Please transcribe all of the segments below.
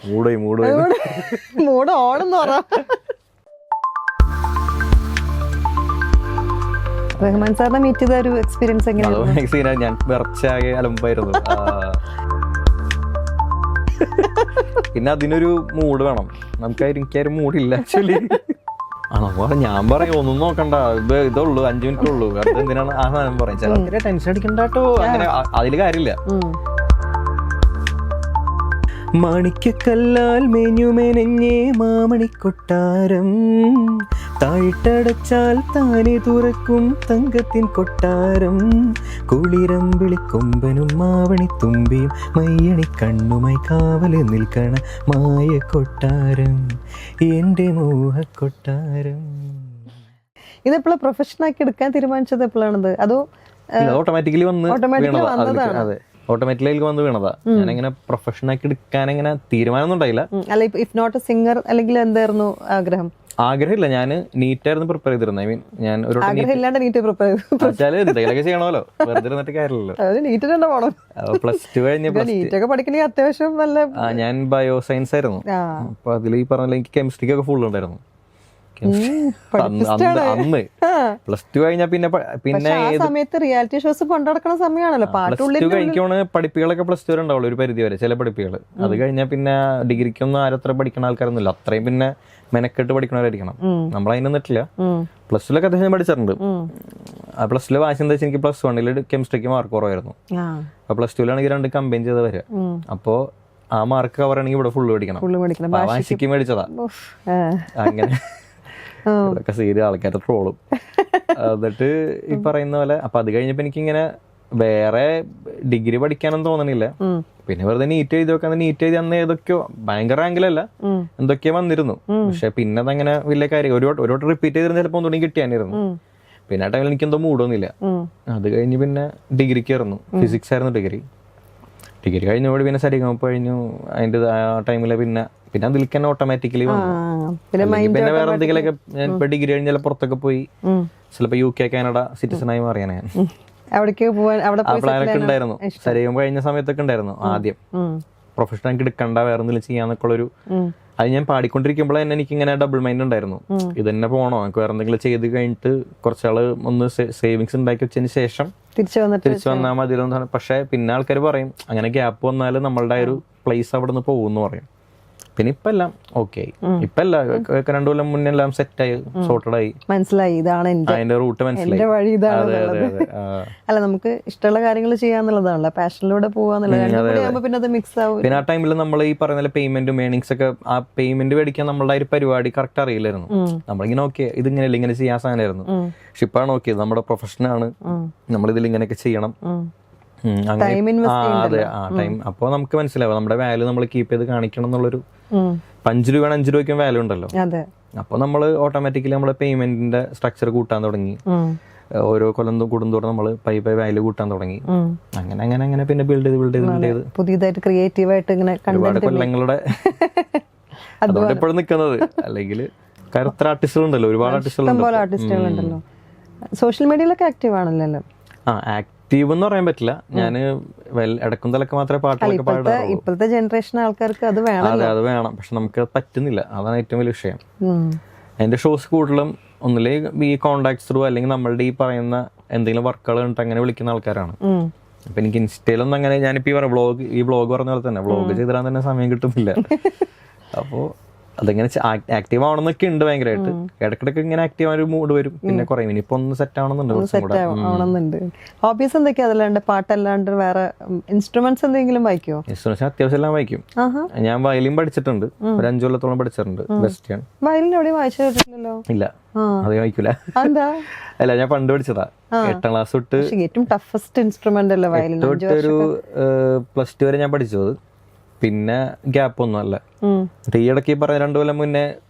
Mood ഓണെന്ന് പറ. റഹ്മാൻ സാറിനെ meet ചെയ്ത ഒരു എക്സ്പീരിയൻസ് എങ്ങനെയാണ്? ഞാൻ വിറച്ചാകെ അലമ്പായിരുന്നു. പിന്നെ അതിനൊരു മൂഡ് വേണം. എനിക്കൊരു മൂഡില്ല ആക്ച്വലി. ഞാൻ പറയും ഒന്നും നോക്കണ്ട, ഇതുള്ളൂ 5 മിനിറ്റ് ഉള്ളൂ, വെറുതെ എന്തിനാണ് ആ സാധനം പറയും. ചിലർക്ക് ടെൻഷൻ അടിക്കണ്ടോ, അങ്ങനെ അതില് കാര്യമില്ല. മാണിക്കല്ലാൽ മേഞ്ഞുമെനഞ്ഞേ മാമണിക്കൊട്ടാരം, താഴിട്ടടച്ചാൽ താനെ തുറക്കും തങ്കത്തിൻ കൊട്ടാരം, കുളിരം വിളിക്കൊമ്പനും മാവണി തുമ്പിയും മയ്യണി കണ്ണുമായി കാവല് നിൽക്കണ മായ കൊട്ടാരം, എന്റെ മോഹക്കൊട്ടാരം. ഇതെപ്പോഴാണ് പ്രൊഫഷനാക്കി എടുക്കാൻ തീരുമാനിച്ചത്? എപ്പോഴാണത്? അതോ ഓട്ടോമാറ്റിക്കലി വന്നതാണ്? ഓട്ടോമാറ്റിക്കലി വന്ന് വീണതാ. ഞാനിങ്ങനെ പ്രൊഫഷനാക്കി എടുക്കാൻ ഇങ്ങനെ തീരുമാനമൊന്നും ഉണ്ടായില്ല. അല്ല, ഇഫ് നോട്ട് എ സിംഗർ അല്ലെങ്കിൽ എന്തായിരുന്നു ആഗ്രഹം? ആഗ്രഹമില്ല, ഞാൻ നീറ്റായിരുന്നു പ്രിപ്പയർ ചെയ്തിരുന്നത്. ഐ മീൻ ഞാൻ ഒരു എന്തെങ്കിലുമൊക്കെ ചെയ്യണമല്ലോ, വെറുതെ ഇരുന്നിട്ട് കാര്യമില്ലല്ലോ. +2 കഴിഞ്ഞ് പഠിക്കണമെങ്കിൽ അത്യാവശ്യം നല്ല. ഞാൻ ബയോ സയൻസ് ആയിരുന്നു. അപ്പൊ അതിൽ ഈ പറഞ്ഞ എനിക്ക് കെമിസ്ട്രിക്ക് ഒക്കെ ഫുൾ ഉണ്ടായിരുന്നു. അന്ന് +2 കഴിഞ്ഞാ പിന്നെ സമയത്ത് റിയാലിറ്റി ഷോസ് കൊണ്ടുനടക്കുന്ന സമയമാണല്ലോ. +2 കഴിക്കുവാണ് പഠിപ്പുകളൊക്കെ +2 വരെ ഉണ്ടാവുള്ളൂ, ഒരു പരിധി വരെ ചില പഠിപ്പുകൾ. അത് കഴിഞ്ഞാൽ പിന്നെ ഡിഗ്രിക്കൊന്നും ആരത്ര പഠിക്കുന്ന ആൾക്കാരൊന്നുമില്ല. അത്രയും പിന്നെ മെനക്കെട്ട് പഠിക്കണവരായിരിക്കണം. നമ്മളതിന് നിന്നിട്ടില്ല. +2 അത്യാവശ്യം പഠിച്ചിട്ടുണ്ട്. ആ +2 വാശി എന്താ വെച്ചാൽ എനിക്ക് +1 കെമിസ്ട്രിക്ക് മാർക്ക് കുറവായിരുന്നു. അപ്പൊ +2 2 കമ്പൈൻ ചെയ്ത് വരിക. അപ്പോ ആ മാർക്ക് കവർ ആണെങ്കിൽ ഇവിടെ ഫുള്ള് പഠിക്കണം. വാശിക്ക് മേടിച്ചതാ. അങ്ങനെ സീരിയസ് ആൾക്കാരെ ട്രോളും. എന്നിട്ട് ഈ പറയുന്ന പോലെ അപ്പൊ അത് കഴിഞ്ഞപ്പോ എനിക്കിങ്ങനെ വേറെ ഡിഗ്രി പഠിക്കാനൊന്നും തോന്നണില്ല. പിന്നെ വെറുതെ നീറ്റ് എഴുതി നോക്കാൻ. നീറ്റ് എഴുതി അന്ന് ഏതൊക്കെയോ ഭയങ്കര റാങ്കിലല്ല, എന്തൊക്കെയോ വന്നിരുന്നു. പക്ഷെ പിന്നെ അതങ്ങനെ വലിയ കാര്യം ഒരു വട്ടം റിപ്പീറ്റ് ചെയ്തിരുന്ന ചിലപ്പോൾ ഒന്നുകൂടി കിട്ടിയാനിരുന്നു. പിന്നെ ആ ടൈമിൽ എനിക്കെന്തോ മൂടൊന്നുമില്ല. അത് കഴിഞ്ഞ് പിന്നെ ഡിഗ്രിക്ക് ആയിരുന്നു. ഫിസിക്സ് ആയിരുന്നു ഡിഗ്രി കഴിഞ്ഞോട് പിന്നെ സരിഗമ കഴിഞ്ഞു. അതിന്റെ ആ ടൈമില് പിന്നെ അതിൽ തന്നെ ഓട്ടോമാറ്റിക്കലി വന്നു. പിന്നെ വേറെ എന്തെങ്കിലുമൊക്കെ ഞാൻ ഇപ്പൊ ഡിഗ്രി കഴിഞ്ഞാൽ പുറത്തൊക്കെ പോയി ചിലപ്പോ UK കാനഡ സിറ്റിസൺ ആയി മാറിയാണ് ഞാൻ. പ്ലാനൊക്കെ ഉണ്ടായിരുന്നു. സരിഗമ കഴിഞ്ഞ സമയത്തൊക്കെ ഉണ്ടായിരുന്നു. ആദ്യം പ്രൊഫഷണൽ എടുക്കണ്ട, വേറെ എന്തെങ്കിലും ചെയ്യാന്നൊക്കെ ഉള്ളൊരു. അത് ഞാൻ പാടിക്കൊണ്ടിരിക്കുമ്പോൾ തന്നെ എനിക്ക് ഇങ്ങനെ ഡബിൾ മൈൻഡ് ഉണ്ടായിരുന്നു. ഇത് തന്നെ പോണോ, എനിക്ക് വേറെ എന്തെങ്കിലും ചെയ്ത് കഴിഞ്ഞിട്ട് കുറച്ചാള് ഒന്ന് സേവിങ്സ് ഉണ്ടാക്കി വെച്ചതിന് ശേഷം തിരിച്ചു വന്നാൽ മതി. പക്ഷെ പിന്നെ ആൾക്കാർ പറയും അങ്ങനെ ഗ്യാപ്പ് വന്നാൽ നമ്മളുടെ ഒരു പ്ലേസ് അവിടെ നിന്ന് പോകുമെന്ന് പറയും. പിന്നെ ഇപ്പൊ എല്ലാം ഓക്കെ ആയി. ഇപ്പൊ എല്ലാം 2 കൊല്ലം മുന്നേ എല്ലാം സെറ്റായി, സോർട്ടഡ് ആയി, മനസ്സിലായി ഇതാണ് അതിന്റെ റൂട്ട് മനസ്സിലായി. അല്ല, നമുക്ക് ഇഷ്ടമുള്ള കാര്യങ്ങൾ ചെയ്യാന്നുള്ളതാണല്ലോ, പാഷനിലൂടെ പോവാന്നുള്ളത്. പിന്നെ അത് മിക്സ് ആവും. പിന്നെ ആ ടൈമിൽ നമ്മൾ ഈ പറയുന്ന പേയ്മെന്റും ഏണിങ്സ് ഒക്കെ, ആ പേയ്മെന്റ് മേടിക്കാൻ നമ്മളുടെ ഒരു പരിപാടി കറക്റ്റ് അറിയില്ലായിരുന്നു. നമ്മളിങ്ങനെ ഓക്കെ ഇതിങ്ങനെയല്ല, ഇങ്ങനെ ചെയ്യാൻ സാധനമായിരുന്നു. പക്ഷെ ഇപ്പാണ് ഓക്കെ നമ്മുടെ പ്രൊഫഷനാണ്, നമ്മളിതിൽ ഇങ്ങനെയൊക്കെ ചെയ്യണം. അതെ, ആ ടൈം അപ്പൊ നമുക്ക് മനസ്സിലാവും നമ്മുടെ വാല്യൂ നമ്മൾ കീപ്പ് ചെയ്ത് കാണിക്കണം എന്നുള്ളൊരു. 5 രൂപ 5 രൂപയ്ക്കും വാല്യൂ ഉണ്ടല്ലോ. അപ്പൊ നമ്മള് ഓട്ടോമാറ്റിക്കലി നമ്മളെ പേയ്മെന്റിന്റെ സ്ട്രക്ചർ കൂട്ടാൻ തുടങ്ങി. ഓരോ കൊല്ലം കൂടുന്തോറും നമ്മള് പൈ വാല്യൂ കൂട്ടാൻ തുടങ്ങി. അങ്ങനെ പിന്നെ ബിൽഡ് ചെയ്ത് പുതിയതായിട്ട് ക്രിയേറ്റീവ് ആയിട്ട് ഇങ്ങനെ ഒരുപാട് കൊല്ലങ്ങളുടെ അതുകൊണ്ട് ഇപ്പോഴും നിൽക്കുന്നത്. അല്ലെങ്കിൽ കറുത്ത ആർട്ടിസ്റ്റുകളുണ്ടല്ലോ, ഒരുപാട് ആർട്ടിസ്റ്റുകളുണ്ടല്ലോ. സോഷ്യൽ മീഡിയയിലൊക്കെ ആക്റ്റീവ് ആണല്ലോ. ആക്റ്റീവ് എന്ന് പറയാൻ പറ്റില്ല. ഞാൻ ഇടക്കും തലക്ക് മാത്രമേ പാട്ടുകളൊക്കെ പാടുള്ളൂ. ഇപ്പോഴത്തെ ജനറേഷൻ ആൾക്കാർക്ക് അത് വേണം. അതെ, അത് വേണം. പക്ഷെ നമുക്ക് പറ്റുന്നില്ല. അതാണ് ഏറ്റവും വലിയ വിഷയം. അതിന്റെ ഷോസ് കൂടുതലും ഒന്നില്ലേ ഈ കോണ്ടാക്ട്സ് ത്രൂ അല്ലെങ്കിൽ നമ്മളുടെ ഈ പറയുന്ന എന്തെങ്കിലും വർക്കുകൾ കണ്ടിട്ട് അങ്ങനെ വിളിക്കുന്ന ആൾക്കാരാണ്. അപ്പൊ എനിക്ക് ഇൻസ്റ്റയിലൊന്നും അങ്ങനെ, ഞാനിപ്പോ ഈ വ്ളോഗ് പറഞ്ഞ പോലെ തന്നെ വ്ളോഗ് ചെയ്തിടാൻ തന്നെ സമയം കിട്ടുന്നില്ല. അപ്പോ അതെങ്ങനെ ആക്റ്റീവ് ആവണമെന്നൊക്കെ ഉണ്ട് ഭയങ്കരമായിട്ട്. ഇടക്കിടക്ക് ഇങ്ങനെ ആക്റ്റീവ് ആയ ഒരു മൂഡ് വരും. പിന്നെ കുറയും. ഇനിയിപ്പോ ഒന്ന് സെറ്റ് ആവണമെന്നുണ്ട്. ഹോബീസ് എന്തൊക്കെയാ? അതല്ലാണ്ട് പാട്ടല്ലാണ്ട് വേറെ ഇൻസ്ട്രുമെന്റ്സ് എന്തെങ്കിലും വായിക്കോ? ഇൻസ്ട്രുമെന്റ്സ് അത്യാവശ്യം എല്ലാം വായിക്കും. ഞാൻ വയലിൻ പഠിച്ചിട്ടുണ്ട്, ഒരു 5 കൊല്ലത്തോളം പഠിച്ചിട്ടുണ്ട്. വെസ്റ്റേൺ വയലിൻ എവിടെയും വായിച്ചു കേട്ടിട്ടില്ലല്ലോ. ഇല്ല, അത് വായിക്കൂല. അല്ല, ഞാൻ പണ്ട് പഠിച്ചതാ. 8ാം ക്ലാസ് തൊട്ട്. ഏറ്റവും ടഫസ്റ്റ് ഇൻസ്ട്രുമെന്റ് അല്ലേ വയലിൻ? ഒരു +2 വരെ ഞാൻ പഠിച്ചത്. പിന്നെ ഗ്യാപ്പ് ഒന്നും അല്ല. ഈ ഇടയ്ക്ക് പറഞ്ഞ 2 കൊല്ലം മുന്നേ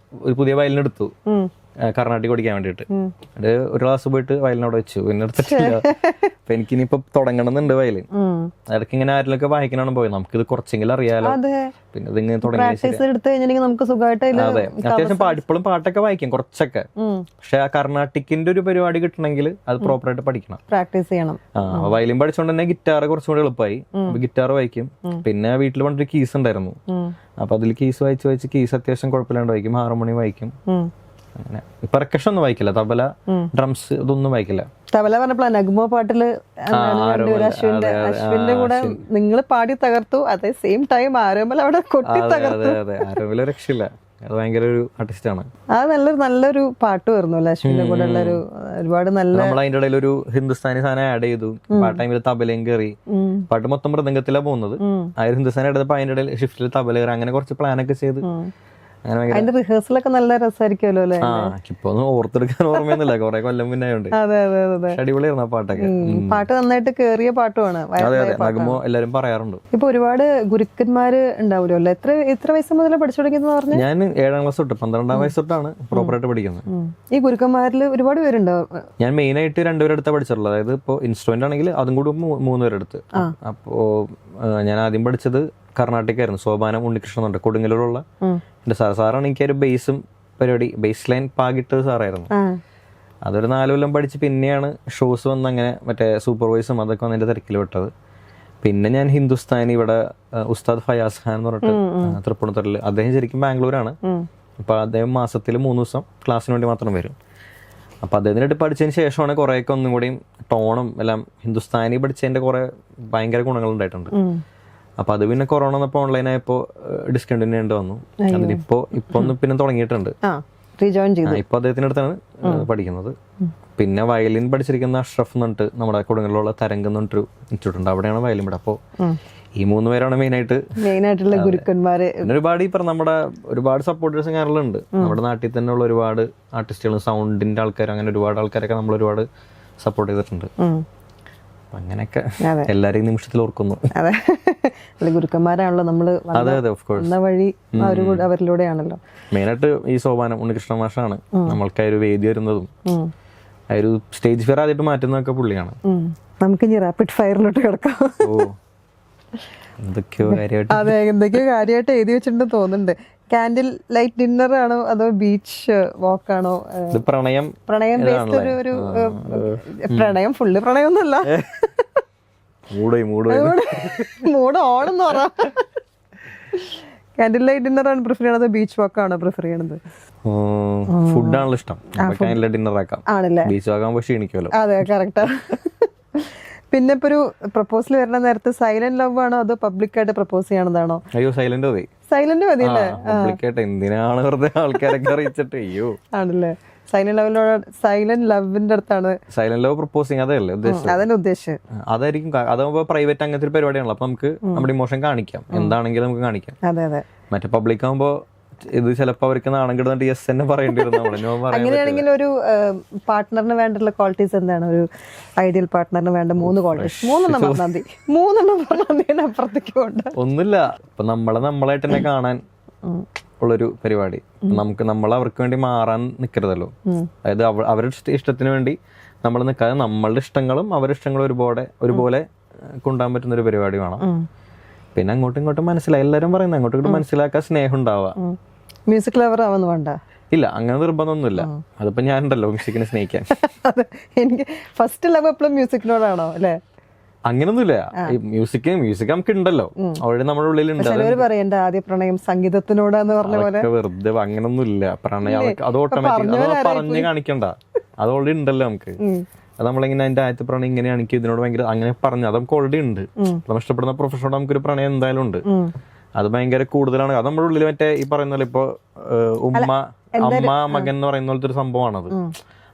ഒരു പുതിയ വയലിൻ എടുത്തു. കർണാട്ടിക് പഠിക്കാൻ വേണ്ടിയിട്ട്. അത് ഒരു ക്ലാസ് പോയിട്ട് വയലിനോട് വെച്ചു, പിന്നെ എടുത്തിട്ടില്ല. അപ്പൊ എനിക്കിനിയിപ്പൊ തുടങ്ങണമെന്നുണ്ട് വയലിൻ. ഇടയ്ക്ക് ഇങ്ങനെ ആരിലൊക്കെ വായിക്കാനാണ് പോയത്, നമുക്കിത് കുറച്ചെങ്കിലും അറിയാലോ. പിന്നെ ഇതിങ്ങനെ തുടങ്ങി. അതെ, അത്യാവശ്യം ഇപ്പോഴും പാട്ടൊക്കെ വായിക്കും കുറച്ചൊക്കെ. പക്ഷെ ആ കർണാട്ടിക്കിന്റെ ഒരു പരിപാടി കിട്ടണമെങ്കിൽ അത് പ്രോപ്പറായിട്ട് പഠിക്കണം, പ്രാക്ടീസ് ചെയ്യണം. വയലിൻ പഠിച്ചോണ്ട് തന്നെ ഗിറ്റാർ കുറച്ചും കൂടി എളുപ്പമായി. ഗിറ്റാർ വായിക്കും. പിന്നെ വീട്ടിൽ പണ്ടൊരു കീസ് ഉണ്ടായിരുന്നു, അപ്പൊ അതിൽ കീസ് വായിച്ച് കീസ് അത്യാവശ്യം കുഴപ്പമില്ലാണ്ട് വായിക്കും. ഹാർമോണിയം വായിക്കും. അങ്ങനെ പെർക്കഷൻ ഒന്നും വായിക്കില്ല, തബല, ഡ്രംസ് ഇതൊന്നും വായിക്കില്ല. തബല പറഞ്ഞപ്പോൾ നഗ്മോ പാട്ടില് അശ്വിന്റെ കൂടെ നിങ്ങൾ പാടി തകർത്തു, അതേ സെയിം ടൈം ആരോമൽ അവിടെ കൊട്ടി തകർത്തു. അതെ, ആരോമൽ രക്ഷയില്ല, അത് ഭയങ്കര ഒരു ആർട്ടിസ്റ്റാണ്. അത് നല്ലൊരു പാട്ട് വരുന്നു അല്ലെ അശ്വിന്റെ കൂടെ ഉള്ള ഒരുപാട് നല്ല. നമ്മൾ അതിന്റെ ഇടയിൽ ഒരു ഹിന്ദുസ്ഥാനി സാധനം ആഡ് ചെയ്തു. പാട്ട് ടൈമിൽ തബലയും കയറി. പാട്ട് മൊത്തം മൃദംഗത്തിലാണ് പോകുന്നത്. ആ ഒരു ഹിന്ദുസ്ഥാനി എടുത്തപ്പോ അതിന്റെ ഇടയിൽ ഷിഫ്റ്റിൽ തബല കയറി. അങ്ങനെ കുറച്ച് പ്ലാനൊക്കെ ചെയ്ത് അതിന്റെ റിഹേഴ്സൽ ഒക്കെ നല്ല രസമായിരിക്കുമല്ലോ അല്ലെ? ഇപ്പൊ ഒന്നും ഓർത്തെടുക്കാൻ ഓർമ്മയൊന്നുമില്ല, കുറെ കൊല്ലം പിന്നെ ഉണ്ട്. അടിപൊളിയായിരുന്നു ആ പാട്ടൊക്കെ. പാട്ട് നന്നായിട്ട് കേറിയ പാട്ടുമാണ്. നഗമോ എല്ലാരും പറയാറുണ്ട്. ഇപ്പൊ ഒരുപാട് ഗുരുക്കന്മാര് ഉണ്ടാവുമല്ലോ അല്ലെ? എത്ര വയസ്സ് മുതലേ പഠിച്ചു തുടങ്ങിയെന്ന് പറഞ്ഞു? ഞാൻ 7ാം ക്ലാസ് തൊട്ട് 12ാം വയസ്സ് തൊട്ടാണ് പ്രോപ്പറായിട്ട് പഠിക്കുന്നത്. ഈ ഗുരുക്കന്മാരിൽ ഒരുപാട് പേരുണ്ടാവും. ഞാൻ മെയിൻ ആയിട്ട് 2 പേരെടുത്താ പഠിച്ചിട്ടുള്ളത്. അതായത് ഇപ്പൊ ഇൻസ്ട്രുമെന്റ് ആണെങ്കിൽ അതും കൂടി 3 പേരെടുത്ത്. അപ്പോ ഞാൻ ആദ്യം പഠിച്ചത് കർണാട്ടിക് ആയിരുന്നു. സോപാനം ഉണ്ണികൃഷ്ണൻ ഉണ്ട്, കൊടുങ്ങല്ലൂരുള്ള എന്റെ സാറാണ്. എനിക്ക് ഒരു ബേസും പരിപാടി, ബേസ് ലൈൻ പാകിട്ട സാറായിരുന്നു. അതൊരു 4 കൊല്ലം പഠിച്ച് പിന്നെയാണ് ഷോസ് വന്ന് അങ്ങനെ മറ്റേ സൂപ്പർവൈസും അതൊക്കെ വന്ന് എന്റെ തിരക്കിൽ വിട്ടത്. പിന്നെ ഞാൻ ഹിന്ദുസ്ഥാനി ഇവിടെ ഉസ്താദ് ഫയാസ് ഖാൻ എന്ന് പറഞ്ഞിട്ട് തൃപ്പൂണിത്തുറയിൽ, അദ്ദേഹം ശരിക്കും ബാംഗ്ലൂരാണ്. അപ്പൊ അദ്ദേഹം മാസത്തിൽ 3 ദിവസം ക്ലാസ്സിന് വേണ്ടി മാത്രം വരും. അപ്പൊ അദ്ദേഹത്തിനായിട്ട് പഠിച്ചതിന് ശേഷമാണ് കുറെയൊക്കെ ഒന്നും കൂടിയും ടോണും എല്ലാം ഹിന്ദുസ്ഥാനി പഠിച്ചതിന്റെ കുറെ ഭയങ്കര ഗുണങ്ങൾ ഉണ്ടായിട്ടുണ്ട്. അപ്പൊ അത് പിന്നെ കൊറോണ വന്നപ്പോ ഓൺലൈനായപ്പോ ഡിസ്കണ്ടിന്യൂ ചെയ്യേണ്ടി വന്നു. അതിനിപ്പോ ഒന്ന് പിന്നെ തുടങ്ങിയിട്ടുണ്ട്. ഇപ്പൊ അദ്ദേഹത്തിന്റെ അടുത്താണ് പഠിക്കുന്നത്. പിന്നെ വയലിൻ പഠിച്ചിരിക്കുന്ന അഷ്റഫ് എന്ന് പറഞ്ഞിട്ട് നമ്മുടെ കൊടുങ്ങല്ലൂരുള്ള തരംഗ് എന്ന് പറഞ്ഞിട്ടൊരു ഇൻസ്റ്റിറ്റ്യൂട്ട് ഉണ്ട്, അവിടെയാണ് വയലിൻ പഠിക്കുക. അപ്പോ ഈ 3 പേരാണ് മെയിനായിട്ടുള്ള ഗുരുക്കന്മാര്. ഒരുപാട് ഈ പറഞ്ഞ നമ്മുടെ ഒരുപാട് സപ്പോർട്ടേഴ്സും കേരളമുണ്ട്. നമ്മുടെ നാട്ടിൽ തന്നെ ഉള്ള ഒരുപാട് ആർട്ടിസ്റ്റുകളും സൗണ്ടിന്റെ ആൾക്കാരും അങ്ങനെ ഒരുപാട് ആൾക്കാരൊക്കെ നമ്മൾ ഒരുപാട് സപ്പോർട്ട് ചെയ്തിട്ടുണ്ട്. അങ്ങനെയൊക്കെ എല്ലാരെയും നിമിഷത്തിൽ ഓർക്കുന്നു. അതെ, ഗുരുക്കന്മാരാണല്ലോ നമ്മള് വഴി, അവരിലൂടെയാണല്ലോ. മെയിനായിട്ട് ഈ സോപാനം ഉണ്ണികൃഷ്ണ മാഷാണ് നമ്മൾക്ക് ഒരു വേദി വരുന്നതും ആ ഒരു സ്റ്റേജ് ഫിയർ ആദ്യമായിട്ട് മാറ്റുന്നതൊക്കെ പുള്ളിയാണ്. നമുക്ക് ഇനി റാപ്പിഡ് ഫയറിലോട്ട് കിടക്കാം. എന്തൊക്കെയോ കാര്യമായിട്ട് എഴുതി വെച്ചിട്ടുണ്ടെന്ന് തോന്നുന്നുണ്ട്. കാൻഡിൽ ലൈറ്റ് ഡിന്നർ ആണോ അതോ ബീച്ച് വാക്കാണോ? പ്രണയം ബേസ്ഡ് ഒരു പ്രണയം, ഫുള്ള് പ്രണയമൊന്നുമല്ല, മൂഡ് ഓണെന്ന് പറ. കാൻഡിൽ ലൈറ്റ് ഡിന്നർ ആണ് പ്രിഫർ ചെയ്യണത്, ബീച്ച് വാക്ക് ആണോ പ്രിഫർ ചെയ്യണത്? ഫുഡാണല്ലോ ഇഷ്ടം, ഡിന്നർ ആക്കാം. ആണല്ലേ? ബീച്ച് വാക്കാകുമ്പോ ക്ഷീണിക്കുമല്ലോ. അതെ, കറക്റ്റാ. പിന്നെ ഇപ്പൊ ഒരു പ്രപ്പോസൽ വരുന്ന നേരത്തെ സൈലന്റ് ലവ് ആണോ അതോ പബ്ലിക് ആയിട്ട് പ്രപ്പോസ് ചെയ്യണതാണോ? അയ്യോ, സൈലന്റ് മതി. സൈലന്റ് മതി അല്ലേ? എന്തിനാണ് വെറുതെ ആൾക്കാരൊക്കെ അറിയിച്ചിട്ട്? അയ്യോ, ആണല്ലേ? സൈലന്റ് ലവിന്റെ അടുത്താണ് സൈലന്റ് ലവ് പ്രപ്പോസിങ്. അതല്ലേ ഉദ്ദേശിച്ചത്? അതായിരിക്കും. അതാകുമ്പോ പ്രൈവറ്റ് അങ്ങനത്തെ ഒരു പരിപാടിയാണല്ലോ, അപ്പൊ നമുക്ക് നമ്മുടെ ഇമോഷൻ കാണിക്കാം, എന്താണെങ്കിലും നമുക്ക് കാണിക്കാം. അതെ അതെ. മറ്റേ പബ്ലിക് ആകുമ്പോ ഇത് ചിലപ്പോ അവർക്ക് നാണം കിടന്നിട്ട് യെസ് തന്നെ പറയേണ്ടി വരും. അങ്ങനെയാണെങ്കിൽ ഒരു പാർട്ട്ണറിന് വേണ്ടുള്ള ക്വാളിറ്റീസ് എന്താണ്? ഒരു ഐഡിയൽ പാർട്ട്ണറിന് വേണ്ട 3 ക്വാളിറ്റീസ്. 3 പറഞ്ഞാൽ അപ്പുറത്തേക്ക് പോകണ്ട. ഒന്നുമില്ല, ഇപ്പൊ നമ്മളായിട്ട് തന്നെ കാണാൻ ഉള്ളൊരു പരിപാടി. നമ്മൾ അവർക്ക് വേണ്ടി മാറാൻ നിൽക്കരുതല്ലോ. അതായത് അവരുടെ ഇഷ്ടത്തിന് വേണ്ടി നമ്മൾ നിൽക്കാതെ നമ്മളുടെ ഇഷ്ടങ്ങളും അവരുടെ ഇഷ്ടങ്ങളും ഒരുപോലെ കൊണ്ടുപോകാൻ പറ്റുന്ന ഒരു പരിപാടി വേണം. പിന്നെ അങ്ങോട്ടും ഇങ്ങോട്ടും എല്ലാരും പറയുന്നത് അങ്ങോട്ടും ഇങ്ങോട്ടും മനസ്സിലാക്കാൻ സ്നേഹം ഉണ്ടാവുക. മ്യൂസിക് ലവർ ആവുന്ന വേണ്ട. ഇല്ല, അങ്ങനെ നിർബന്ധമൊന്നുമില്ല. അതിപ്പോ ഞാനുണ്ടല്ലോ മ്യൂസിക്കിനെ സ്നേഹിക്കാൻ. എനിക്ക് ഫസ്റ്റ് ലവ് എപ്പോഴും മ്യൂസിക്കിനോടാണോ അല്ലെ? അങ്ങനൊന്നുമില്ല. മ്യൂസിക് നമുക്ക് ഉണ്ടല്ലോ, ഓൾറെഡി നമ്മുടെ ഉള്ളിലുണ്ട്. പറയണ്ട ആദ്യ പ്രണയം സംഗീതത്തിനോടാന്ന് പറഞ്ഞ പോലെ. വെറുതെ അങ്ങനൊന്നുമില്ല. പ്രണയം അത് ഓട്ടോമാറ്റിക് പറഞ്ഞു കാണിക്കണ്ട, അത് ഓൾറെഡി ഉണ്ടല്ലോ നമുക്ക്. അത് നമ്മളിങ്ങനെ അതിന്റെ ആദ്യത്തെ പ്രണയം ഇങ്ങനെയാണ്, എനിക്ക് ഇതിനോട് ഭയങ്കര അങ്ങനെ പറഞ്ഞു, അത് നമുക്ക് ഓൾറെഡി ഉണ്ട്. നമ്മൾ ഇഷ്ടപ്പെടുന്ന പ്രൊഫഷനോട് നമുക്കൊരു പ്രണയം എന്തായാലും ഉണ്ട്. അത് ഭയങ്കര കൂടുതലാണ്. അത് നമ്മുടെ ഉള്ളിൽ മറ്റേ ഈ പറയുന്ന പോലെ ഇപ്പൊ അമ്മ മകൻ എന്ന് പറയുന്ന പോലത്തെ ഒരു സംഭവമാണത്.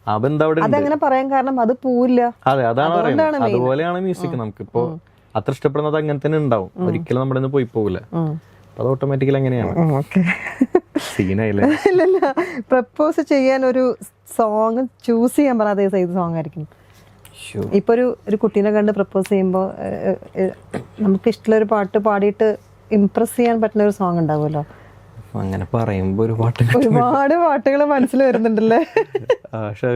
ആ ബന്ധം അവിടെ അതങ്ങനെ പറയാൻ കാരണം അത് പോവില്ല. അതെ, അതാണ് പറയുന്നത്. അതുപോലെയാണ് മ്യൂസിക്. നമുക്കിപ്പോ അത്ര ഇഷ്ടപ്പെടുന്നത് അങ്ങനെ തന്നെ ഉണ്ടാവും, ഒരിക്കലും നമ്മുടെ നിന്ന് പോയി പോകില്ല. അത് ഓട്ടോമാറ്റിക്കലി അങ്ങനെയാണ്. ഇല്ലല്ല, പ്രപ്പോസ് ചെയ്യാൻ ഒരു സോങ് ചൂസ് ചെയ്യാൻ പറഞ്ഞാൽ അതേ ഏത് സോങ് ആയിരിക്കും? ഇപ്പൊ ഒരു കുട്ടീനെ കണ്ട് പ്രപ്പോസ് ചെയ്യുമ്പോ നമുക്ക് ഇഷ്ടമുള്ള ഒരു പാട്ട് പാടിയിട്ട് ഇംപ്രസ് ചെയ്യാൻ പറ്റുന്ന ഒരു സോങ് ഉണ്ടാവുമല്ലോ. അങ്ങനെ പറയുമ്പോ ഒരു പാട്ട് ഒരുപാട് പാട്ടുകൾ മനസ്സിൽ വരുന്നുണ്ടല്ലേ? പക്ഷെ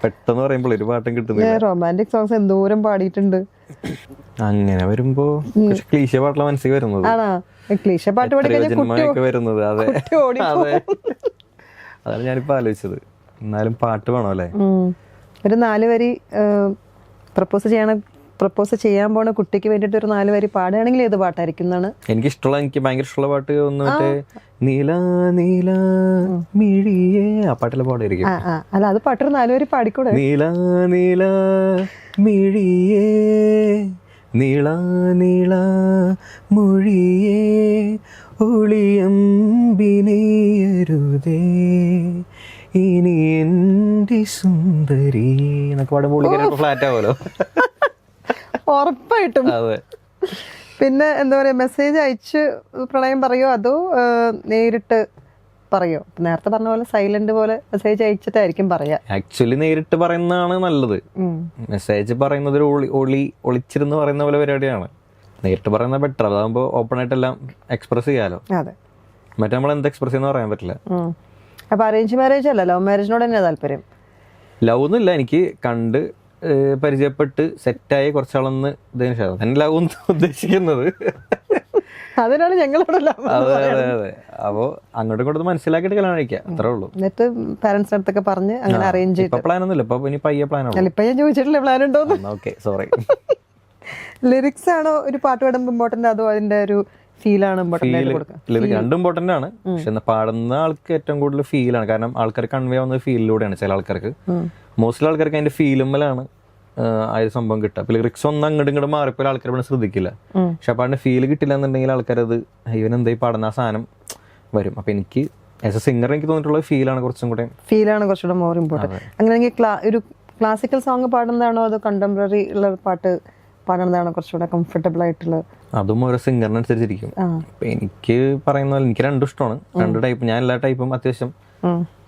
പെട്ടെന്ന് പറയുമ്പോൾ ഒരു പാട്ടും കിട്ടുന്നില്ല. റൊമാൻറ്റിക് സോങ്സ് എന്തോരം പാടിയിട്ടുണ്ട്. അങ്ങനെ വരുമ്പോ ക്ലീശ പാട്ടുള്ള മനസ്സിൽ വരുന്നത്. ആണോ? ക്ലീശ പാട്ട് സിനിമയൊക്കെ വരുന്നത്. അതെ അതെ, അതാണ് ഞാനിപ്പോ ആലോചിച്ചത്. എന്നാലും പാട്ട് വേണോ അല്ലേ? ഒരു 4 വരി പ്രപ്പോസ് ചെയ്യാൻ പോണ കുട്ടിക്ക് വേണ്ടിട്ട് ഒരു 4 വരി പാടുകയാണെങ്കിൽ ഏത് പാട്ടായിരിക്കും എന്നാണ് എനിക്ക് ഭയങ്കര ഇഷ്ടമുള്ള പാട്ട്. ഒന്ന് മറ്റേ നീല നീല മിഴിയേ, ആ പാട്ടിലെ പാടായിരിക്കും. അല്ല, അത് പാട്ടൊരു 4 വരി പാടിക്കൂടെ? നീല നീല മിഴിയേ നീള നീള മൊഴിയേ ഒളിയമ്പിനെയരുതേ ഇനി എൻ്റെ സുന്ദരി എന്നൊക്കെ പാടുമ്പോൾ ഫ്ലാറ്റ് ആവുമല്ലോ. ഉറപ്പായിട്ടും. അതെ. പിന്നെ എന്താ പറയാ, മെസ്സേജ് അയച്ച് പ്രണയം പറയോ അതോ നേരിട്ട് പറയോ? നേരത്തെ പറഞ്ഞ പോലെ സൈലന്റ് പോലെ മെസ്സേജ് അയച്ചിട്ടായിരിക്കും പറയാ. ആക്ച്വലി നേരിട്ട് പറയുന്നതാണ് നല്ലത്. മെസ്സേജ് പറയുന്നത് ഒളിച്ചിരുന്ന് പറയുന്ന പോലെ പരിപാടിയാണ്. നേരിട്ട് പറയുന്നത് ബെറ്റർ. അതാകുമ്പോ ഓപ്പൺ ആയിട്ടെല്ലാം എക്സ്പ്രസ് ചെയ്യാലോ. അതെ, മറ്റേ നമ്മൾ എന്ത് എക്സ്പ്രസ് ചെയ്യുന്ന പറയാൻ പറ്റില്ല. അപ്പൊ അറേഞ്ച് മാരേജ് അല്ല, ലവ് മാരേജിനോട് തന്നെയാ താല്പര്യം? ലവ് ഒന്നുമില്ല, എനിക്ക് കണ്ട് പരിചയപ്പെട്ട് സെറ്റായി കുറച്ചാളൊന്ന് ഇതിന് ശേഷം തന്നെ ലവ് ഉദ്ദേശിക്കുന്നത്. അതിനാണ് ഞങ്ങളോട്. അതെ അതെ അതെ. അപ്പോ അങ്ങോട്ടും ഇങ്ങോട്ടും മനസ്സിലാക്കിയിട്ട് കല്യാണം കഴിക്കാം, അത്രേ ഉള്ളൂ. എന്നിട്ട് പാരന്റ്സിന്റെ അടുത്തൊക്കെ പറഞ്ഞ് അങ്ങനെ അറേഞ്ച് ചെയ്ത്. പ്ലാൻ ഒന്നുമില്ല, ഇപ്പൊ ഇനി പയ്യെ പ്ലാൻ ആണ്. ഇപ്പൊ ഞാൻ ചോദിച്ചിട്ടില്ല പ്ലാൻ ഉണ്ടോന്ന്. Okay, sorry. ലിറിക്സ് ആണോ ഒരു പാട്ട് പാടുമ്പോൾ ഇമ്പോർട്ടന്റ്, അതോ അതിന്റെ ഒരു ഫീലാണ് ഇമ്പോർട്ടന്റ്? രണ്ടും ഇമ്പോർട്ടന്റ് ആണ്. പക്ഷെ പാടുന്ന ആൾക്ക് ഏറ്റവും കൂടുതൽ ഫീലാണ്. കാരണം ആൾക്കാർ കൺവേ ആവുന്നത് ഫീലിലൂടെയാണ്. ചില ആൾക്കാർക്ക്, മോസ്റ്റ്ലി ആൾക്കാർക്ക് അതിന്റെ ഫീലുമ്മലാണ് ആ ഒരു സംഭവം കിട്ടുക. അപ്പൊ ലിറിക്സ് ഒന്നും അങ്ങോട്ടും ഇങ്ങോട്ട് മാറിപ്പോൾ ആൾക്കാർ പിന്നെ ശ്രദ്ധിക്കില്ല. പക്ഷെ അപ്പൊ അതിന്റെ ഫീല് കിട്ടില്ല എന്നുണ്ടെങ്കിൽ ആൾക്കാരത് ഇവൻ എന്തായി പാടുന്ന ആ സാധനം വരും. അപ്പൊ എനിക്ക് ആസ് എ സിംഗർ എനിക്ക് തോന്നിയിട്ടുള്ള ഫീലാണ് കുറച്ചുകൂടെ മോർ ഇമ്പോർട്ടന്റ്. അങ്ങനെയെങ്കിൽ ഒരു ക്ലാസിക്കൽ സോങ് പാടുന്നതാണോ അതോ കണ്ടംപററി ഉള്ള പാട്ട് പാടുന്നതാണോ കുറച്ചുകൂടെ കംഫർട്ടബിൾ ആയിട്ടുള്ളത്? അതും ഓരോ സിംഗറിനനുസരിച്ചിരിക്കും. എനിക്ക് പറയുന്ന പോലെ എനിക്ക് രണ്ടും ഇഷ്ടമാണ്. രണ്ട് ടൈപ്പ്, ഞാൻ എല്ലാ ടൈപ്പും അത്യാവശ്യം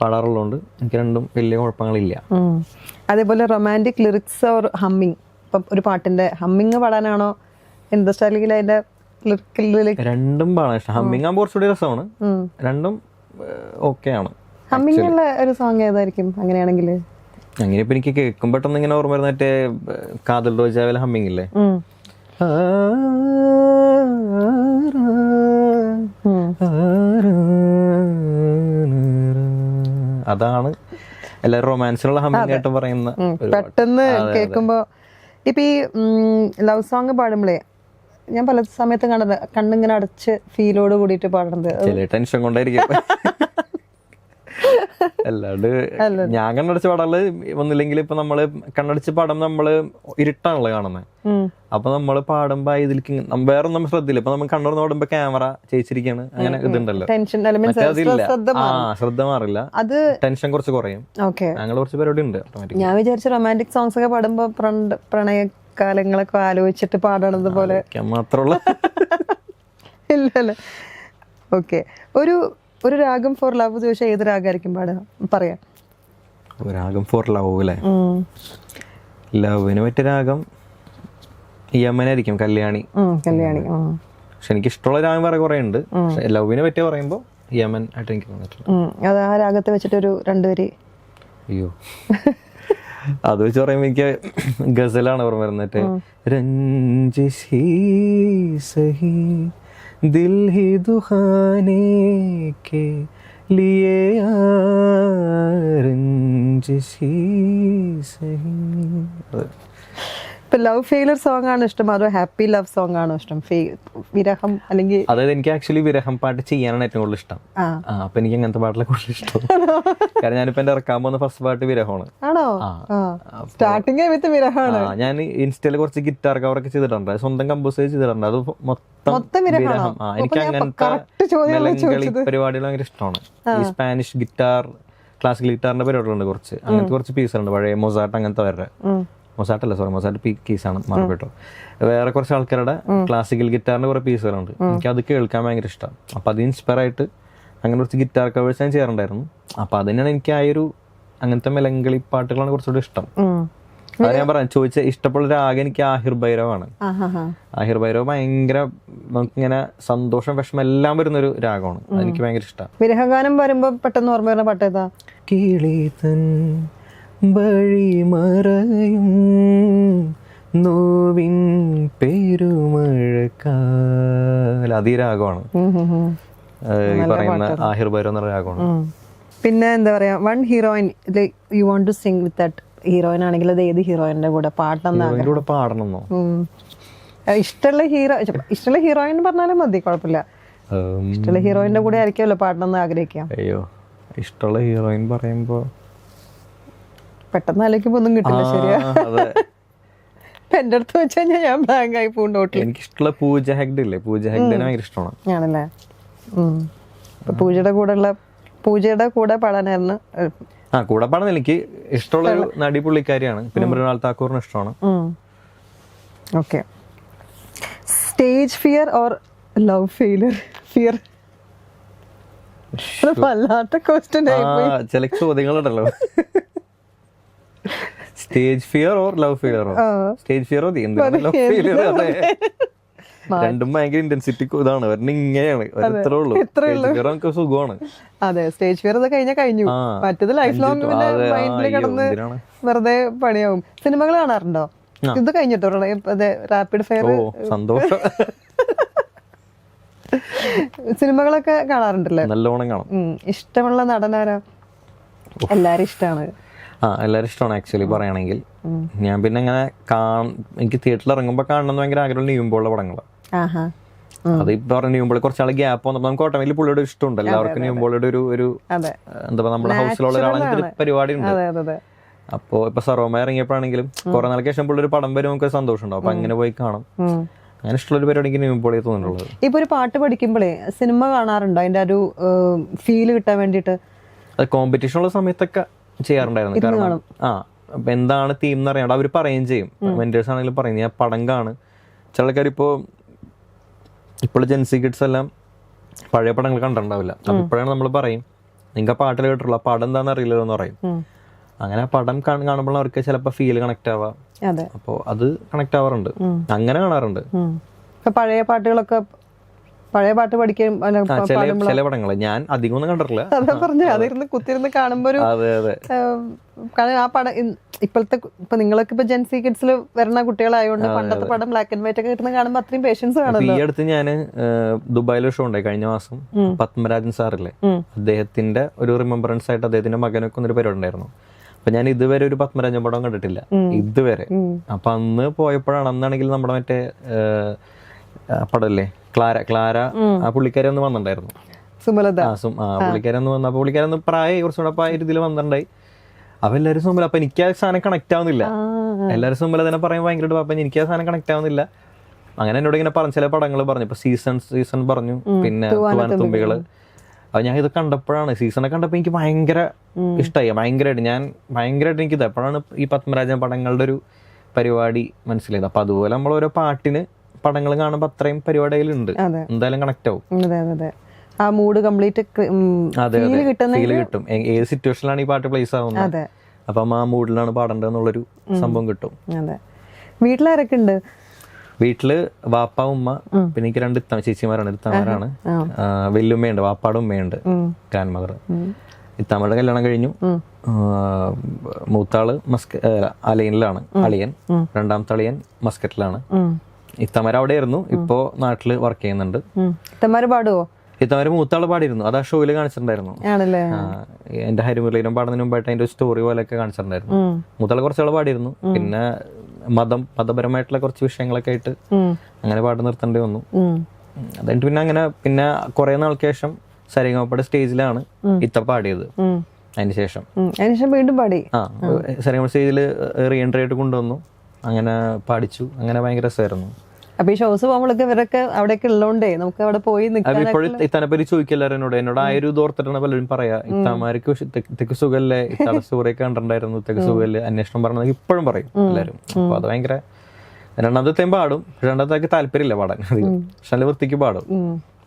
പാടാറുള്ളതുകൊണ്ട് എനിക്ക് രണ്ടും വലിയ കുഴപ്പങ്ങളില്ല. അതേപോലെ റൊമാൻറ്റിക് ലിറിക്സ് ഓർ ഹമ്മിങ്, ഇപ്പം ഒരു പാട്ടിന്റെ ഹമ്മിങ് പാടാനാണോ ഇൻട്രസ്റ്റ്, അല്ലെങ്കിൽ അതിന്റെ രണ്ടും പാടാൻ ഇഷ്ടം. ഹമ്മിങ് ആകുമ്പോൾ കുറച്ചുകൂടി രസമാണ്. രണ്ടും ഓക്കെ ആണ്. ഹമ്മിങ് ഉള്ള ഒരു സോങ് ഏതായിരിക്കും അങ്ങനെയാണെങ്കിൽ? അങ്ങനെ ഇപ്പൊ എനിക്ക് കേൾക്കും പെട്ടെന്ന് ഇങ്ങനെ ഓർമ്മ വരുന്ന മറ്റേ കാതൽ റോജാവിലെ ഹമ്മിങ് ഇല്ലേ, അതാണ് എല്ലാരും റൊമാൻസിലുള്ള ഹമ്മിങ് ആയിട്ട് പറയുന്ന. പെട്ടെന്ന് കേൾക്കുമ്പോ ഇപ്പൊ ഈ ലവ് സോങ് പാടുമ്പോഴേ ഞാൻ പല സമയത്തും കണ്ണിങ്ങനെ അടച്ച് ഫീലോട് കൂടിയിട്ട് പാടുന്നത്. ടെൻഷൻ കൊണ്ടായിരിക്കും. അല്ലാണ്ട് ഞാൻ കണ്ണടച്ച് പാടാറ് ഒന്നില്ലെങ്കിൽ ഇപ്പൊ നമ്മള് കണ്ണടച്ച് പാടുമ്പോ നമ്മള് ഇരുട്ടാണല്ലോ കാണുന്നത്. അപ്പൊ നമ്മള് പാടുമ്പോ ഇതിലേക്ക് വേറെ നമ്മൾ ശ്രദ്ധയില്ല. ഇപ്പൊ നമ്മൾ കണ്ണൂർന്ന് പാടുമ്പോ ക്യാമറ ചേച്ചിരിക്കാണ്, അങ്ങനെ ഇതുണ്ടല്ലോ. ശ്രദ്ധ മാറില്ല, അത് ടെൻഷൻ കുറച്ച് കുറയും. അങ്ങനെ കുറച്ച് പരിപാടി ഉണ്ട്. ഞാൻ വിചാരിച്ച റൊമാൻറ്റിക് സോങ്സ് ഒക്കെ പാടുമ്പോ പ്രണയകാലങ്ങളൊക്കെ ആലോചിച്ചിട്ട് പാടണത് പോലെ മാത്രമുള്ള ഇല്ലല്ലേ. ഓക്കെ, ഒരു രാഗം ഫോർ ലവ് ചോദിച്ചാൽ ഏത് രാഗമായിരിക്കും പറയാം? രാഗം ഫോർ ലവ് അല്ലേ? ലവിന് പറ്റിയ രാഗം യമനായിരിക്കും, കല്യാണി. പക്ഷെ എനിക്ക് ഇഷ്ടമുള്ള രാഗം വേറെ കുറെ ഉണ്ട്. പക്ഷെ ലവിനെ പറ്റി പറയുമ്പോ യമൻ ആയിട്ട് എനിക്ക് തോന്നിയിട്ടുണ്ട്. അത് ആ രാഗത്തെ വെച്ചിട്ടൊരു 2 വരി. അയ്യോ, അത് വെച്ച് പറയുമ്പോ എനിക്ക് ഗസലാണ് ഓർമ്മ വരുന്നത്. രഞ്ജിസി സഹി ദിൽ ഹി ദുഖാനെ കെ ലിയേ രഞ്ജിസി സഹി. ഇപ്പൊ ലവ് ഫെയിലർ സോങ് ആണ് ഇഷ്ടം അതോ ഹാപ്പി ലവ് സോങ് ആണോ ഇഷ്ടം? വിരഹം അല്ലെങ്കിൽ? അതായത് എനിക്ക് ആക്ച്വലി വിരഹം പാട്ട് ചെയ്യാനാണ് ഏറ്റവും കൂടുതൽ ഇഷ്ടം. അപ്പൊ എനിക്ക് അങ്ങനത്തെ പാട്ടിലെ കൂടുതൽ ഇഷ്ടം. കാരണം ഞാനിപ്പോ എന്റെ ഇറക്കാൻ പോകുന്ന ഫസ്റ്റ് പാട്ട് വിരഹമാണ്. ആണോ? സ്റ്റാർട്ടിങ് വിത്ത് വിരഹമാണ്. ഞാൻ ഇൻസ്റ്റയിൽ കുറച്ച് ഗിറ്റാർ കവറൊക്കെ ചെയ്തിട്ടുണ്ട്, സ്വന്തം കമ്പോസ് ചെയ്തിട്ടുണ്ട്. അത് മൊത്തം വിരഹം. എനിക്ക് അങ്ങനത്തെ പരിപാടികൾ ഭയങ്കര ഇഷ്ടമാണ്. ഈ സ്പാനിഷ് ഗിറ്റാർ, ക്ലാസിക്കൽ ഗിറ്റാറിന്റെ പരിപാടികളുണ്ട് കുറച്ച്. അങ്ങനത്തെ കുറച്ച് പീസുണ്ട്, പഴയ മൊസാട്ട് അങ്ങനത്തെ വരെ. മൊസാട്ട് പീസാണ്, മാറപ്പെട്ടോ. വേറെ കുറച്ച് ആൾക്കാരുടെ ക്ലാസിക്കൽ ഗിറ്റാറിന്റെ കുറെ പീസുകളുണ്ട്. എനിക്ക് അത് കേൾക്കാൻ ഭയങ്കര ഇഷ്ടം. അപ്പൊ അത് ഇൻസ്പയർ ആയിട്ട് അങ്ങനെ കുറച്ച് ഗിറ്റാർ കവേഴ്സ് ഞാൻ ചെയ്യാറുണ്ടായിരുന്നു. അപ്പൊ അത് തന്നെയാണ് എനിക്ക് ആ ഒരു അങ്ങനത്തെ മെലങ്കളി പാട്ടുകളാണ് കുറച്ചുകൂടി ഇഷ്ടം. അത് ഞാൻ പറയാം ചോദിച്ച ഇഷ്ടമുള്ള രാഗം എനിക്ക് ആഹിർ ഭൈരവാണ്. ആഹിർ ഭൈരവ് ഭയങ്കര നമുക്കിങ്ങനെ സന്തോഷം വിഷമം എല്ലാം വരുന്നൊരു രാഗമാണ്. അതെനിക്ക് ഭയങ്കര ഇഷ്ടമാണ്. വിരഹഗാനം വരുമ്പോ പെട്ടെന്ന് ഓർമ്മ വരുന്ന പാട്ട് ഏതാ? കിളിതൻ വഴിമറയും നോവിൻ പെരുമഴക്കാൽ അത് ഈ രാഗമാണ്. ഈ പറയുന്ന ആഹിർ ഭൈരവ് എന്ന രാഗമാണ്. പിന്നെ എന്താ പറയാ, one heroine you want to sing with that heroine ആണെങ്കിൽ അത് ഏത് ഹീറോയിന്റെ കൂടെ കൂടെ പാടണമെന്നോ? ഇഷ്ടമുള്ള ഹീറോയിൻ പറഞ്ഞാലും മതി, കുഴപ്പമില്ല. ഇഷ്ടമുള്ള ഹീറോയിന്റെ കൂടെ ആയിരിക്കുമല്ലോ പാടണമെന്ന് ആഗ്രഹിക്കാം. അയ്യോ, ഇഷ്ടമുള്ള ഹീറോയിൻ പറയുമ്പോ പെട്ടെന്ന് ആലോചിക്കുമ്പോ ഒന്നും കിട്ടില്ല. ശരിയാ, എന്റെ അടുത്ത് വെച്ച് കഴിഞ്ഞാൽ ഞാൻ ബ്ലാങ്ക് ആയി പോകും. എനിക്ക് ഇഷ്ടമുള്ള പൂജ ഹെഗ്ഡെ ഇല്ലേ, പൂജ ഹെഗ്ഡെനെ ഭയങ്കര ഇഷ്ടമാണ്. ആണല്ലേ? പൂജയുടെ കൂടെ പാടാനായിരുന്നു. കൂടെ പാടുന്ന എനിക്ക് ഇഷ്ടമുള്ള ഒരു നടി പുള്ളിക്കാരിയാണ്. പിന്നെ മൃണാൾ താക്കൂറിന് ഇഷ്ടമാണ്. Okay. Stage fear or love failure? Fear വല്ലാത്ത ക്വസ്റ്റ്യൻ. ചില ചോദ്യങ്ങളുണ്ടല്ലോ. സ്റ്റേജ് ഫിയർ ഓർ ലവ് ഫെയിലിയറോ? സ്റ്റേജ് ഫിയറോ ലവ് ഫെയിലിയർ? അതെ, രണ്ടും ഭയങ്കര ഇന്റൻസിറ്റി ഇതാണ്. ഒരെണ്ണം ഇങ്ങനെയാണ്, ഒരത്രേ ഉള്ളൂ. നമുക്ക് സുഖമാണ്. അതെ, സ്റ്റേജ് ഫിയർ കഴിഞ്ഞു. മറ്റേത് ലൈഫ് ലോങ് മൈൻഡിൽ കിടന്ന് വെറുതെ പണിയാവും. സിനിമകൾ കാണാറുണ്ടോ? ഇത് കഴിഞ്ഞിട്ടോ റാപ്പിഡ് ഫയർ? സന്തോഷം. സിനിമകളൊക്കെ കാണാറുണ്ടല്ലേ? നല്ലോണം കാണും. ഇഷ്ടമുള്ള നടനാരാ? എല്ലാരും ഇഷ്ടമാണ്. എല്ലാവരും ഇഷ്ടമാണ് ആക്ച്വലി പറയുകയാണെങ്കിൽ. ഞാൻ പിന്നെ ഇങ്ങനെ എനിക്ക് തിയേറ്ററിൽ ഇറങ്ങുമ്പോൾ കാണണമെന്ന് ഭയങ്കര ആഗ്രഹം ന്യൂമ്പോളുടെ പടങ്ങളാണ്. അത് ഇപ്പൊ പറഞ്ഞ ന്യൂമ്പോളി കുറച്ചാൾ ഗ്യാപ്പ് വന്നപ്പോൾ നമുക്ക് ഓട്ടോമാറ്റിക്കലി പുള്ളിയുടെ ഇഷ്ടമുണ്ട്. എല്ലാവർക്കും ന്യൂമ്പോളിയുടെ ഒരു എന്താ പറയുക, നമ്മുടെ ഹൗസിലുള്ള ഒരാളെങ്കിൽ പരിപാടി ഉണ്ട്. അപ്പോ ഇപ്പൊ സർവമ ഇറങ്ങിയപ്പോഴാണെങ്കിലും കുറെ നാൾക്ക് ശേഷം പുള്ളി ഒരു പടം വരും, നമുക്ക് സന്തോഷം ഉണ്ടാവും. അപ്പൊ അങ്ങനെ പോയി കാണും. അങ്ങനെ ഇഷ്ടമുള്ള ഒരു പരിപാടിക്ക് ന്യൂമ്പോളി തോന്നുന്നുള്ളത്. ഇപ്പൊ ഒരു പാട്ട് പഠിക്കുമ്പോഴേ സിനിമ കാണാറുണ്ടോ അതിന്റെ ഒരു ഫീല് കിട്ടാൻ വേണ്ടിട്ട്? അത് കോമ്പറ്റീഷൻ ഉള്ള സമയത്തൊക്കെ ചെയ്യാറുണ്ടായിരുന്നു. കാരണം അപ്പൊ എന്താണ് തീം എന്ന് അറിയാണ്ട് അവർ പറയുകയും ചെയ്യും. മെന്റേഴ്സ് ആണെങ്കിലും പറയുന്നത് ഞാൻ പടം കാണ്. ചില ആൾക്കാർ ഇപ്പോൾ ജെൻസി കിഡ്സ് എല്ലാം പഴയ പടങ്ങൾ കണ്ടിട്ടുണ്ടാവില്ല. അപ്പൊ ഇപ്പോഴാണ് നമ്മൾ പറയും നിങ്ങൾക്ക് ആ പാട്ടിൽ കേട്ടുള്ള ആ പടം എന്താണെന്ന് അറിയില്ലല്ലോ എന്ന് പറയും. അങ്ങനെ ആ പടം കാണുമ്പോൾ അവർക്ക് ചിലപ്പോൾ ഫീൽ കണക്ട് ആവാം. അപ്പോൾ അത് കണക്ട് ആവാറുണ്ട്. അങ്ങനെ കാണാറുണ്ട്. പഴയ പാട്ടുകളൊക്കെ, പഴയ പാട്ട് പഠിക്കാൻ ചില പടങ്ങള് ഞാൻ അധികം ഒന്നും കണ്ടിട്ടില്ല. അതാ പറഞ്ഞ അതിരുന്ന് കുത്തിരുന്ന് കാണുമ്പോ ഒരു ആ പടം ഇപ്പൊ നിങ്ങളൊക്കെ ഇപ്പൊ ജെൻസി കിഡ്സിൽ വരുന്ന കുട്ടികളായതുകൊണ്ട് പണ്ടത്തെ പടം ബ്ലാക്ക് ആൻഡ് വൈറ്റ് ഒക്കെ കിട്ടുന്ന കാണുമ്പോ അത്രയും പേഷ്യൻസ് കാണുമല്ലോ. ഈ അടുത്ത് ഞാൻ ദുബായിലെ ഷോ ഉണ്ടായി കഴിഞ്ഞ മാസം. പത്മരാജൻ സാറില്ലേ, അദ്ദേഹത്തിന്റെ ഒരു റിമെമ്പറൻസ് ആയിട്ട് അദ്ദേഹത്തിന്റെ മകനൊക്കെ ഒരു പരിപാടി ഉണ്ടായിരുന്നു. അപ്പൊ ഞാൻ ഇതുവരെ ഒരു പത്മരാജൻ പടം കണ്ടിട്ടില്ല ഇതുവരെ. അപ്പൊ അന്ന് പോയപ്പോഴാണ്, അന്നാണെങ്കിൽ നമ്മുടെ മറ്റേ പടല്ലേ ക്ലാര ആ പുള്ളിക്കാരി ഒന്ന് വന്നിട്ടുണ്ടായിരുന്നു. പുള്ളിക്കാരി ഒന്ന് വന്ന പുള്ളിക്കാരി ഒന്ന് പ്രായം കുറച്ചുകൂടെ അപ്പൊ ആ രീതിയിൽ വന്നിട്ടുണ്ടായി. അപ്പൊ എല്ലാവരും സുമ്പല. അപ്പൊ എനിക്ക് ആ സാധനം കണക്ട് ആവുന്നില്ല. എല്ലാവരും സുമ്പല തന്നെ പറയാൻ ഭയങ്കരമായിട്ട്. അപ്പൊ എനിക്ക് ആ സാധനം കണക്ട് ആവുന്നില്ല. അങ്ങനെ എന്നോട് ഇങ്ങനെ പറഞ്ഞു ചില പടങ്ങൾ പറഞ്ഞു. ഇപ്പൊ സീസൺ പറഞ്ഞു, പിന്നെ തുമ്പികള്. അപ്പൊ ഞാൻ ഇത് കണ്ടപ്പോഴാണ്, സീസണൊക്കെ കണ്ടപ്പോ എനിക്ക് ഭയങ്കര ഇഷ്ടമായി. ഭയങ്കരമായിട്ട് എനിക്കിത് എപ്പോഴാണ് ഈ പത്മരാജൻ പടങ്ങളുടെ ഒരു പരിപാടി മനസ്സിലായത്. അപ്പൊ അതുപോലെ നമ്മൾ ഓരോ പാട്ടിന് പടങ്ങൾ കാണുമ്പോ അത്രയും പരിപാടികളുണ്ട്, എന്തായാലും കണക്ട് ആവും. ആ മൂഡ് കംപ്ലീറ്റ് ഫീൽ കിട്ടും. ഏത് സിറ്റുവേഷനിലാണ് ഈ പാട്ട് പ്ലേസ് ആവുന്നത്, അപ്പം ആ മൂഡിലാണ് പാടേണ്ടതെന്നുള്ളൊരു സംഭവം കിട്ടും. വീട്ടിലാരൊക്കെ ഉണ്ട്? വീട്ടില് വാപ്പ, ഉമ്മ, പിന്നെ എനിക്ക് 2 ചേച്ചിമാരാണ്. ഇത്തമാരാണ്. വല്യുമ്മയുണ്ട്, വാപ്പാടെ ഉമ്മയുണ്ട്, ഗ്രാൻഡ് മദർ. ഇത്താമ്മയുടെ കല്യാണം കഴിഞ്ഞു. മൂത്താള് അലയനിലാണ്, അളിയൻ. രണ്ടാമത്തെ അളിയൻ മസ്കറ്റിലാണ്. ഇത്തമാര് അവിടെ ആയിരുന്നു, ഇപ്പോ നാട്ടില് വർക്ക് ചെയ്യുന്നുണ്ട്. പാടുവോ? ഇത്തമാര് മൂത്താള് പാടിയിരുന്നു. അത് ആ ഷോയില് കാണിച്ചിട്ടുണ്ടായിരുന്നു. എന്റെ ഹരിമുരളീനം പാടുന്നതിന് മുമ്പായിട്ട് അതിന്റെ സ്റ്റോറി പോലെയൊക്കെ കാണിച്ചിട്ടുണ്ടായിരുന്നു. മൂത്താള് കുറച്ചാള് പാടിയിരുന്നു. പിന്നെ മതപരമായിട്ടുള്ള കുറച്ച് വിഷയങ്ങളൊക്കെ ആയിട്ട് അങ്ങനെ പാട്ട് നിർത്തേണ്ടി വന്നു. അതായിട്ട് പിന്നെ കുറെ നാൾക്ക് ശേഷം സരിഗമപ്പയുടെ സ്റ്റേജിലാണ് ഇത്ത പാടിയത്. അതിനുശേഷം വീണ്ടും പാടി. സരിഗമ സ്റ്റേജിൽ റീ എൻട്രി ആയിട്ട് കൊണ്ടുവന്നു. അങ്ങനെ പാടിച്ചു. അങ്ങനെ ഭയങ്കര രസമായിരുന്നു. അപ്പൊ ഈ ഷോസ് പോകുമ്പോഴൊക്കെ ഇവരൊക്കെ അവിടെയൊക്കെ ഉള്ളതുകൊണ്ടേ നമുക്ക് അവിടെ പോയി ഇപ്പോഴും ഇത്തനെപ്പറ്റി ചോദിക്കല്ലാരും എന്നോട് ആ ഒരു ഇതോർത്തിട്ടാണ് പലരും പറയാ, ഇത്താമാർക്ക് തെക്ക് സുഖല്ലേ, ഇത്താടെ സ്റ്റോറിയൊക്കെ കണ്ടിട്ടുണ്ടായിരുന്നു, തെക്ക് സുഖല്ലേ, അന്വേഷണം പറഞ്ഞത് ഇപ്പോഴും പറയും എല്ലാരും. അപ്പൊ അത് ഭയങ്കര രണ്ടാമത്തെയും പാടും. രണ്ടാമത്തേക്ക് താല്പര്യമില്ല പാടാൻ, പക്ഷെ നല്ല വൃത്തിക്ക് പാടും.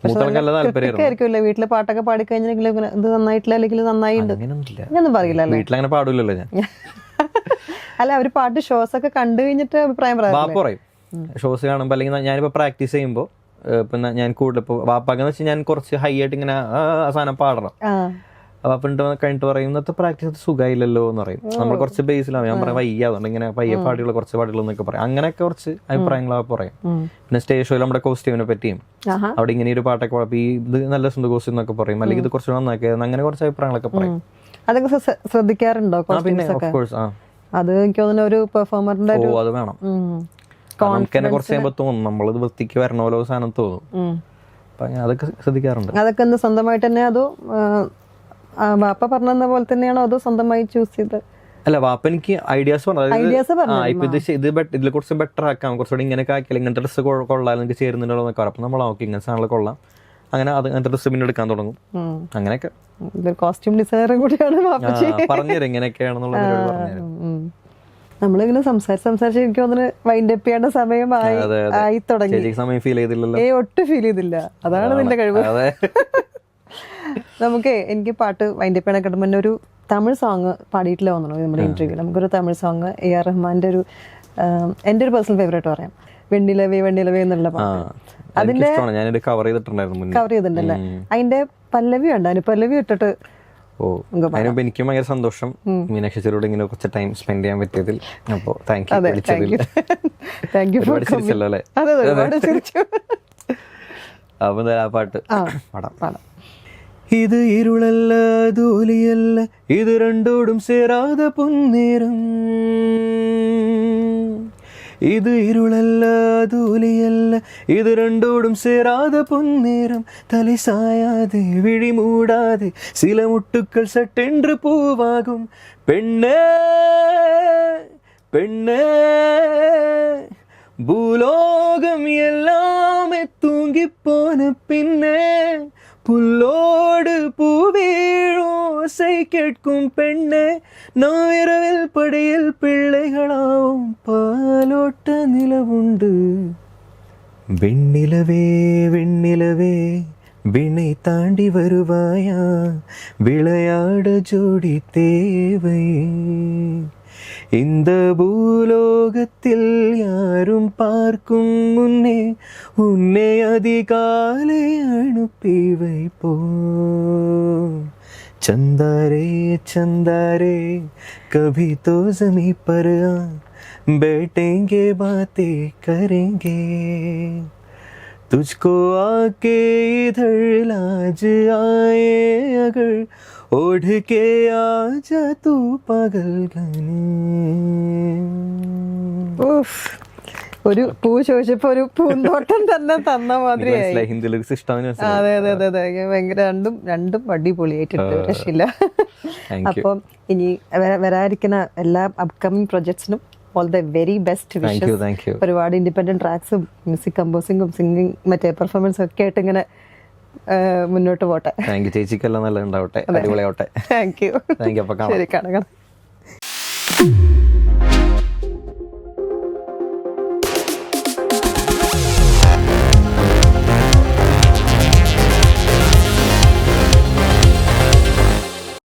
മൂത്താൾക്ക് നല്ല താല്പര്യമായിരുന്നു. വീട്ടില് പാട്ടൊക്കെ പാടി കഴിഞ്ഞെങ്കിൽ ഇത് നന്നായിട്ടില്ല അല്ലെങ്കിൽ നന്നായി പറയില്ല. വീട്ടിലങ്ങനെ പാടില്ലല്ലോ ഞാൻ. അല്ല ഒരു പാട്ട് ഷോസ് ഒക്കെ കണ്ടു കഴിഞ്ഞിട്ട് അഭിപ്രായം വാപ്പ പറയാം. പറയും ഷോസ് കാണുമ്പോൾ, അല്ലെങ്കിൽ ഞാനിപ്പോൾ പ്രാക്ടീസ് ചെയ്യുമ്പോൾ പിന്നെ ഞാൻ കൂടുതൽ ഇപ്പോൾ വാപ്പാക്കെന്ന് വെച്ചാൽ ഞാൻ കുറച്ച് ഹൈ ആയിട്ട് ഇങ്ങനെ ആ സാധനം പാടണം. അപ്പൊ കഴിഞ്ഞിട്ട് പറയും ഇന്നത്തെ പ്രാക്ടീസ് സുഖമായില്ലല്ലോ എന്ന് പറയും. നമ്മൾ കുറച്ച് ബേസിലാണ് ഞാൻ പറയാം വയ്യ, അതുകൊണ്ട് ഇങ്ങനെ പയ്യ പാട്ടുകൾ കുറച്ച് പാട്ടുകൾ എന്നൊക്കെ പറയും. അങ്ങനെയൊക്കെ കുറച്ച് അഭിപ്രായങ്ങളൊക്കെ പറയും. പിന്നെ സ്റ്റേജ് ഷോയിൽ നമ്മുടെ കോസ്റ്റ്യൂമിനെ പറ്റിയും അവിടെ ഇങ്ങനെ ഒരു പാട്ടൊക്കെ ഈ ഇത് നല്ല സ്വന്തം കോസ്റ്റ്യൂം എന്നൊക്കെ പറയും, അല്ലെങ്കിൽ ഇത് കുറച്ച് നന്നാക്കിയത്, അങ്ങനെ കുറച്ച് അഭിപ്രായങ്ങളൊക്കെ പറയും. അതൊക്കെ ശ്രദ്ധിക്കാറുണ്ടോ? പിന്നെ ഓഫ് കോഴ്സ് അത് എനിക്ക് തോന്നുന്നു ഒരു പെർഫോമറിന്റെ അത് വേണം. നമുക്ക് തന്നെ കുറച്ച് കഴിയുമ്പോൾ തോന്നും നമ്മളിത് വൃത്തിക്ക് വരണ പോലെ സാധനം തോന്നും. അപ്പൊ അതൊക്കെ ശ്രദ്ധിക്കാറുണ്ട്. അതൊക്കെ ഒന്ന് സ്വന്തമായിട്ട് തന്നെ അതോ വാപ്പ പറഞ്ഞ പോലെ തന്നെയാണോ അതോ സ്വന്തമായി ചൂസ് ചെയ്ത്? അല്ല, വാപ്പ എനിക്ക് ഐഡിയാസ് പറഞ്ഞു. ഇപ്പൊ ഇതിൽ കുറച്ച് ബെറ്റർ ആക്കാം, കുറച്ചുകൂടി ഇങ്ങനെയൊക്കെ ആക്കിയാൽ ഇങ്ങനത്തെ ഡ്രസ്സ് കൊള്ളാം, നിങ്ങൾക്ക് ചേരുന്നുണ്ടോ എന്നൊക്കെ പറയും. അപ്പൊ നമ്മൾ നോക്കി ഇങ്ങനത്തെ സാധനങ്ങൾ കൊള്ളാം, അങ്ങനെ അങ്ങനത്തെ ഡ്രസ്സ് പിന്നെ എടുക്കാൻ തുടങ്ങും. അങ്ങനെയൊക്കെ കോസ്റ്റ്യൂം ഡിസൈനറും കൂടിയാണ് പറഞ്ഞുതരും എങ്ങനെയൊക്കെയാണെന്നുള്ള പറഞ്ഞുതരും. നമ്മളിങ്ങനെ സംസാരിച്ച് എനിക്ക് തോന്നുന്നു വൈൻഡ് അപ്പ് ചെയ്യേണ്ട സമയമായി തുടങ്ങി. സമയം ഫീൽ ചെയ്തില്ലല്ലോ? ഒട്ടും ഫീൽ ചെയ്തില്ല. അതാണ് നിന്റെ കഴിവ്. നമുക്ക് എനിക്ക് പാട്ട് വൈൻഡ് അപ്പ് ചെയ്യണ കിട്ടുമ്പോൾ ഒരു തമിഴ് സോങ് പാടിയിട്ടില്ല തോന്നുന്നു നമ്മുടെ ഇന്റർവ്യൂ. നമുക്കൊരു തമിഴ് സോങ് AR റഹ്മാന്റെ ഒരു എൻ്റെ ഒരു പേഴ്സണൽ ഫേവറേറ്റ് പറയാം, വെണ്ണിലവേ വെണ്ണിലവേ എന്നുള്ള പാട്ട്. അതിന്റെ കവർ ചെയ്തിട്ടുണ്ടല്ലേ? അതിന്റെ പല്ലവി ഉണ്ട്, അനുപല്ലവി ഇട്ടിട്ട്. എനിക്കും ഭയങ്കര സന്തോഷം മീനാക്ഷിയോട് ഇങ്ങനെ കുറച്ച് ടൈം സ്പെൻഡ് ചെയ്യാൻ പറ്റിയതിൽ. അപ്പോൾ താങ്ക് യു. അപ്പൊ ആ പാട്ട് പാടാം. ഇത് ഇരുളല്ല ദൂലിയല്ല, ഇത് രണ്ടോടും ചേരാத പൊന്നേരം. ഇത് ഇരുളല്ല ദൂലിയല്ല, ഇത് രണ്ടോടും ചേരാத പൊന്നേരം. തலை சாயாதே விழி மூடாதே, சில முட்டுக்கள் சட்டென்று பூவாகும். பெண்ணே பெண்ணே பூலோகம் எல்லாமே தூங்கி போன பின்னே, புல்லோடு பூவீழோசை கேட்கும் பெண்ணே, நாயிரவில் படியில் பிள்ளைகளாவும் பாலோட்ட நிலவுண்டு. வெண்ணிலவே வெண்ணிலவே வினை தாண்டி வருவாயா, விளையாட ஜோடி தேவை. இந்த பூலோகத்தில் யாரும் பார்க்கும் முன்னே உன்னை அதிகாலை அனுப்பி வைப்போ. चंदारे चंदारे कभी तो ज़मीं पर आ, बैठेंगे बातें करेंगे. तुझको आके इधर लाज आए अगर, ओढ़ के आजा तू पागल गाने. ഒരു പൂ ചോദിച്ചപ്പോ ഒരു പൂന്തോട്ടം തന്നെ തന്ന മാതിരിയായി. അതെ അതെ അതെ അതെ, ഭയങ്കര രണ്ടും അടിപൊളിയായിട്ടുണ്ട്, രക്ഷയില്ല. അപ്പം ഇനി വരാതിരിക്കുന്ന എല്ലാ അപ്കമിങ് പ്രൊജക്ട്സിനും all the very best wishes. ഒരുപാട് ഇൻഡിപെൻഡന്റ് ട്രാക്സും മ്യൂസിക് കമ്പോസിംഗും സിംഗിങ് മറ്റേ പെർഫോമൻസും ഒക്കെ ആയിട്ട് ഇങ്ങനെ മുന്നോട്ട് പോട്ടെ. ചേച്ചിക്കെല്ലാം നല്ല ഉണ്ടാവട്ടെ, അടിപൊളിയാവട്ടെ. Thank you. ശരി, കാണാം.